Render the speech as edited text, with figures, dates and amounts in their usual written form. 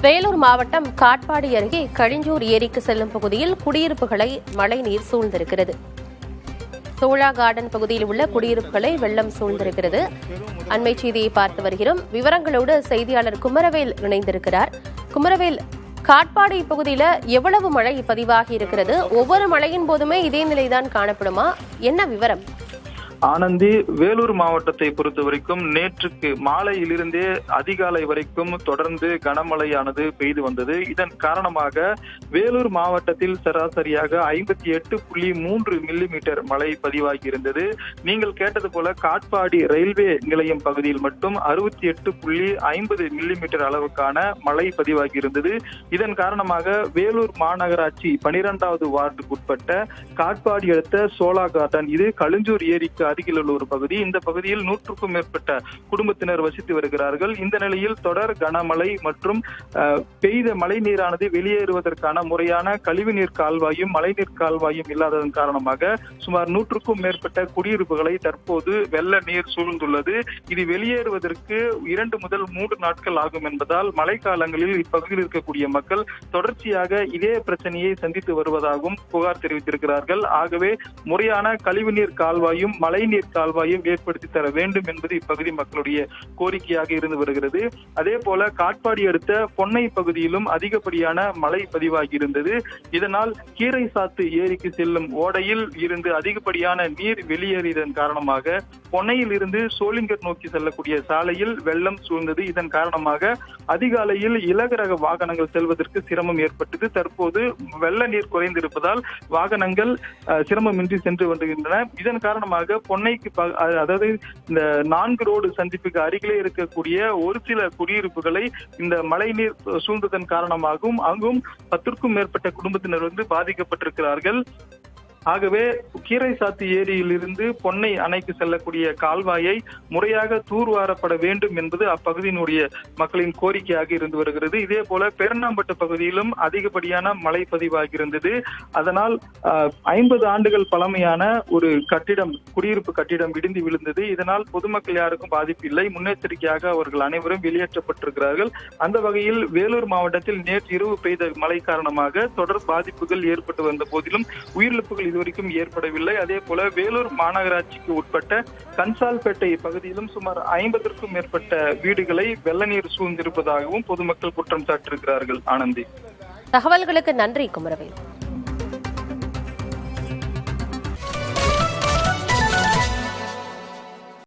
வேலூர் மாவட்டம் காட்பாடி அருகே கழிஞ்சூர் ஏரிக்கு செல்லும் பகுதியில் குடியிருப்புகளை மழைநீர் சூழ்ந்திருக்கிறது. சோழா கார்டன் பகுதியில் உள்ள குடியிருப்புகளை வெள்ளம் சூழ்ந்திருக்கிறது. அண்மை செய்தியை பார்த்து வருகிறோம். விவரங்களோடு செய்தியாளர் குமரவேல் இணைந்திருக்கிறார். குமரவேல், காட்பாடி பகுதியில் எவ்வளவு மழை பதிவாகி இருக்கிறது? ஒவ்வொரு மழையின் போதுமே இதே நிலைதான் காணப்படுமா? என்ன விவரம்? ஆனந்தி, வேலூர் மாவட்டத்தை பொறுத்த வரைக்கும் நேற்றுக்கு மாலையிலிருந்தே அதிகாலை வரைக்கும் தொடர்ந்து கனமழையானது பெய்து வந்தது. இதன் காரணமாக வேலூர் மாவட்டத்தில் சராசரியாக 58.3 மில்லிமீட்டர் மழை பதிவாகி இருந்தது. நீங்கள் கேட்டது போல காட்பாடி ரயில்வே நிலையம் பகுதியில் மட்டும் 68.50 மில்லிமீட்டர் அளவுக்கான மழை பதிவாகி இருந்தது. இதன் காரணமாக வேலூர் மாநகராட்சி 12வது வார்டுக்குட்பட்ட காட்பாடி அடுத்த சோழா கார்டன், இது கழிஞ்சூர் ஏரிக்கு அருகில் உள்ள ஒரு பகுதி. இந்த பகுதியில் 100க்கும் மேற்பட்ட குடும்பத்தினர் வசித்து வருகிறார்கள். இந்த நிலையில் தொடர் கனமழை மற்றும் பெய்த மழை நீரானது வெளியேறுவதற்கான முறையான கழிவுநீர் கால்வாயும் மழைநீர் கால்வாயும் இல்லாததன் காரணமாக சுமார் 100க்கும் மேற்பட்ட குடியிருப்புகளை தற்போது வெள்ள நீர் சூழ்ந்துள்ளது. இது வெளியேறுவதற்கு 2 முதல் 3 நாட்கள் ஆகும் என்பதால் மழைக்காலங்களில் இப்பகுதியில் இருக்கக்கூடிய மக்கள் தொடர்ச்சியாக இதே பிரச்சனையை சந்தித்து வருவதாகவும் புகார் தெரிவித்திருக்கிறார்கள். ஆகவே முறையான கழிவுநீர் கால்வாயும் மழைநீர் கால்வாயும் ஏற்படுத்தி தர வேண்டும் என்பது இப்பகுதி மக்களுடைய கோரிக்கையாக இருந்து வருகிறது. அதே போல காட்பாடி அடுத்த பொன்னை பகுதியிலும் அதிகப்படியான மழை பதிவாகி இருந்தது. இதனால் கீரை சாத்து ஏரிக்கு செல்லும் ஓடையில் இருந்து அதிகப்படியான நீர் வெளியேறியதன் காரணமாக பொன்னையில் இருந்து சோளிங்கர் நோக்கி செல்லக்கூடிய சாலையில் வெள்ளம் சூழ்ந்தது. இதன் காரணமாக அதிகாலையில் இலகுரக வாகனங்கள் செல்வதற்கு சிரமம் ஏற்பட்டது. தற்போது வெள்ள நீர் குறைந்திருப்பதால் வாகனங்கள் சிரமமின்றி சென்று வருகின்றன. இதன் காரணமாக பொன்னைக்கு அதாவது இந்த 4 ரோடு சந்திப்புக்கு அருகிலே இருக்கக்கூடிய ஒரு சில குடியிருப்புகளை இந்த மழை நீர் சூழ்ந்ததன் காரணமாகவும் அங்கும் 10க்கும் மேற்பட்ட குடும்பத்தினர் பாதிக்கப்பட்டிருக்கிறார்கள். ஆகவே கீரை சாத்து ஏரியில் இருந்து பொன்னை அணைக்கு செல்லக்கூடிய கால்வாயை முறையாக தூர்வாரப்பட வேண்டும் என்பது அப்பகுதியினுடைய மக்களின் கோரிக்கையாக இருந்து வருகிறது. இதே போல பெருநாம்பட்டு பகுதியிலும் அதிகப்படியான மழை பதிவாகி இருந்தது. அதனால் 50 ஆண்டுகள் பழமையான ஒரு கட்டிடம், குடியிருப்பு கட்டிடம் இடிந்து விழுந்தது. இதனால் பொதுமக்கள் யாருக்கும் பாதிப்பு இல்லை. முன்னெச்சரிக்கையாக அவர்கள் அனைவரும் வெளியேற்றப்பட்டிருக்கிறார்கள். அந்த வகையில் வேலூர் மாவட்டத்தில் நேற்று இரவு பெய்த மழை காரணமாக தொடர் பாதிப்புகள் ஏற்பட்டு வந்த போதிலும் உயிரிழப்புகள் இதுவரைக்கும் ஏற்படவில்லை. அதே போல வேலூர் மாநகராட்சிக்கு உட்பட்ட கன்சால்பேட்டை பகுதியிலும் சுமார் 50க்கும் மேற்பட்ட வீடுகளை வெள்ள நீர் சூழ்ந்திருப்பதாகவும் பொதுமக்கள் குற்றம் சாட்டியிருக்கிறார்கள். ஆனந்தி, தகவல்களுக்கு நன்றி குமரவேல்.